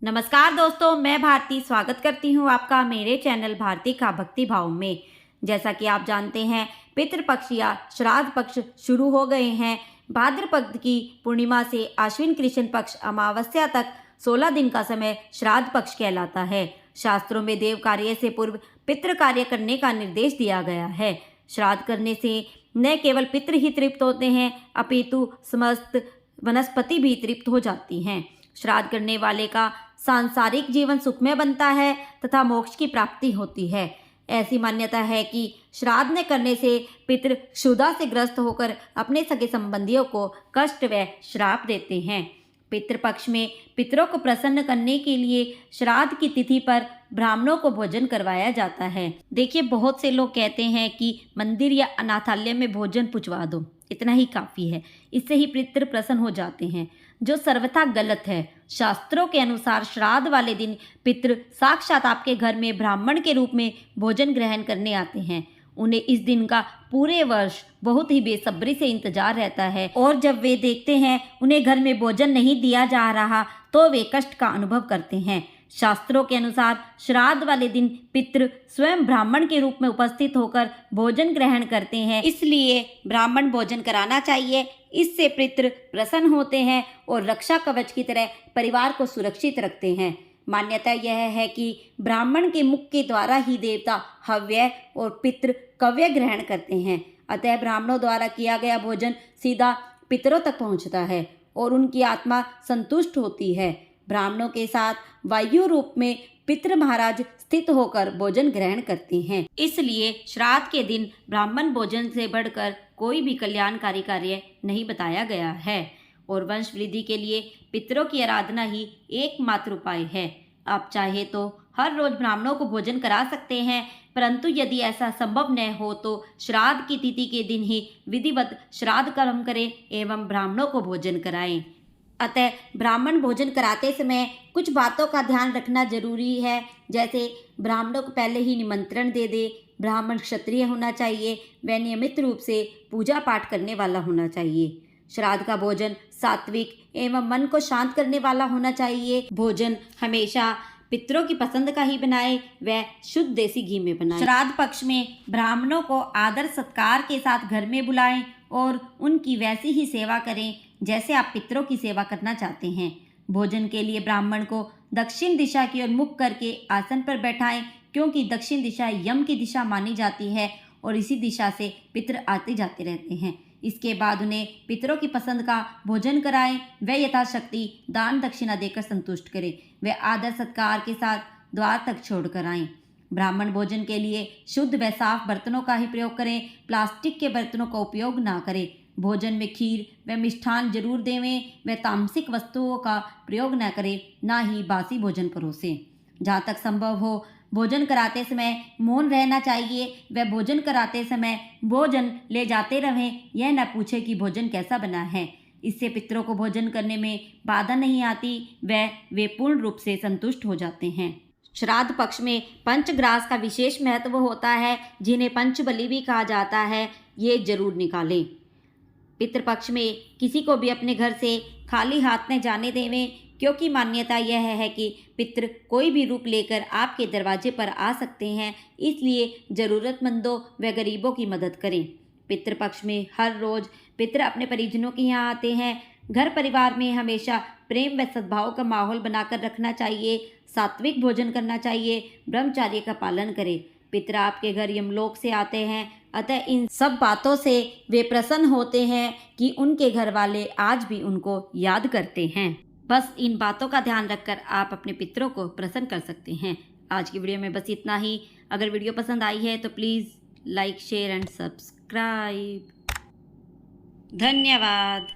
नमस्कार दोस्तों, मैं भारती स्वागत करती हूँ आपका मेरे चैनल भारती का भक्ति भाव में। जैसा कि आप जानते हैं, पितृपक्ष या श्राद्ध पक्ष शुरू हो गए हैं। भाद्रपद की पूर्णिमा से आश्विन कृष्ण पक्ष अमावस्या तक 16 दिन का समय श्राद्ध पक्ष कहलाता है। शास्त्रों में देव कार्य से पूर्व पितृ कार्य करने का निर्देश दिया गया है। श्राद्ध करने से न केवल पितृ ही तृप्त होते हैं, अपितु समस्त वनस्पति भी तृप्त हो जाती हैं। श्राद्ध करने वाले का सांसारिक जीवन सुखमय बनता है तथा मोक्ष की प्राप्ति होती है। ऐसी मान्यता है कि श्राद्ध न करने से पितृ क्षुधा से ग्रस्त होकर अपने सगे संबंधियों को कष्ट व श्राप देते हैं। पितृपक्ष में पितरों को प्रसन्न करने के लिए श्राद्ध की तिथि पर ब्राह्मणों को भोजन करवाया जाता है। देखिए, बहुत से लोग कहते हैं कि मंदिर या अनाथालय में भोजन पुचवा दो, इतना ही काफ़ी है, इससे ही पितृ प्रसन्न हो जाते हैं, जो सर्वथा गलत है। शास्त्रों के अनुसार श्राद्ध वाले दिन पितृ साक्षात आपके घर में ब्राह्मण के रूप में भोजन ग्रहण करने आते हैं। उन्हें इस दिन का पूरे वर्ष बहुत ही बेसब्री से इंतजार रहता है और जब वे देखते हैं उन्हें घर में भोजन नहीं दिया जा रहा तो वे कष्ट का अनुभव करते हैं। शास्त्रों के अनुसार श्राद्ध वाले दिन पितृ स्वयं ब्राह्मण के रूप में उपस्थित होकर भोजन ग्रहण करते हैं, इसलिए ब्राह्मण भोजन कराना चाहिए। इससे पितृ प्रसन्न होते हैं और रक्षा कवच की तरह परिवार को सुरक्षित रखते हैं। मान्यता यह है कि ब्राह्मण के मुख के द्वारा ही देवता हव्य और पितृ कव्य ग्रहण करते हैं। अतः ब्राह्मणों द्वारा किया गया भोजन सीधा पितरों तक पहुंचता है और उनकी आत्मा संतुष्ट होती है। ब्राह्मणों के साथ वायु रूप में पितृ महाराज स्थित होकर भोजन ग्रहण करते हैं। इसलिए श्राद्ध के दिन ब्राह्मण भोजन से बढ़कर कोई भी कल्याणकारी कार्य नहीं बताया गया है और वंश वृद्धि के लिए पितरों की आराधना ही एकमात्र उपाय है। आप चाहे तो हर रोज ब्राह्मणों को भोजन करा सकते हैं, परंतु यदि ऐसा संभव न हो तो श्राद्ध की तिथि के दिन ही विधिवत श्राद्ध कर्म करें एवं ब्राह्मणों को भोजन कराएं। अतः ब्राह्मण भोजन कराते समय कुछ बातों का ध्यान रखना जरूरी है, जैसे ब्राह्मणों को पहले ही निमंत्रण दे दे, ब्राह्मण क्षत्रिय होना चाहिए व नियमित रूप से पूजा पाठ करने वाला होना चाहिए। श्राद्ध का भोजन सात्विक एवं मन को शांत करने वाला होना चाहिए। भोजन हमेशा पितरों की पसंद का ही बनाए व शुद्ध देसी घी में बनाए। श्राद्ध पक्ष में ब्राह्मणों को आदर सत्कार के साथ घर में बुलाएं और उनकी वैसी ही सेवा करें जैसे आप पितरों की सेवा करना चाहते हैं। भोजन के लिए ब्राह्मण को दक्षिण दिशा की ओर मुख करके आसन पर बैठाएं, क्योंकि दक्षिण दिशा यम की दिशा मानी जाती है और इसी दिशा से पितर आते जाते रहते हैं। इसके बाद उन्हें पितरों की पसंद का भोजन कराएं व यथाशक्ति दान दक्षिणा देकर संतुष्ट करें व आदर सत्कार के साथ द्वार तक छोड़कर आएं। ब्राह्मण भोजन के लिए शुद्ध व साफ बर्तनों का ही प्रयोग करें, प्लास्टिक के बर्तनों का उपयोग ना करें। भोजन में खीर व मिष्ठान जरूर देवें व तामसिक वस्तुओं का प्रयोग न करें, ना ही बासी भोजन परोसें। जहाँ तक संभव हो भोजन कराते समय मौन रहना चाहिए व भोजन कराते समय भोजन ले जाते रहें, यह न पूछे कि भोजन कैसा बना है। इससे पितरों को भोजन करने में बाधा नहीं आती व वे पूर्ण रूप से संतुष्ट हो जाते हैं। श्राद्ध पक्ष में पंचग्रास का विशेष महत्व होता है, जिन्हें पंचबली भी कहा जाता है, ये जरूर निकालें। पितृपक्ष में किसी को भी अपने घर से खाली हाथ न जाने देवें, क्योंकि मान्यता यह है कि पितृ कोई भी रूप लेकर आपके दरवाजे पर आ सकते हैं, इसलिए ज़रूरतमंदों व गरीबों की मदद करें। पितृपक्ष में हर रोज़ पितृ अपने परिजनों के यहाँ आते हैं। घर परिवार में हमेशा प्रेम व सद्भाव का माहौल बनाकर रखना चाहिए। सात्विक भोजन करना चाहिए, ब्रह्मचर्य का पालन करें। पितृ आपके घर यमलोक से आते हैं, अतः इन सब बातों से वे प्रसन्न होते हैं कि उनके घर वाले आज भी उनको याद करते हैं। बस इन बातों का ध्यान रखकर आप अपने पितरों को प्रसन्न कर सकते हैं। आज की वीडियो में बस इतना ही। अगर वीडियो पसंद आई है तो please like, share and subscribe. धन्यवाद।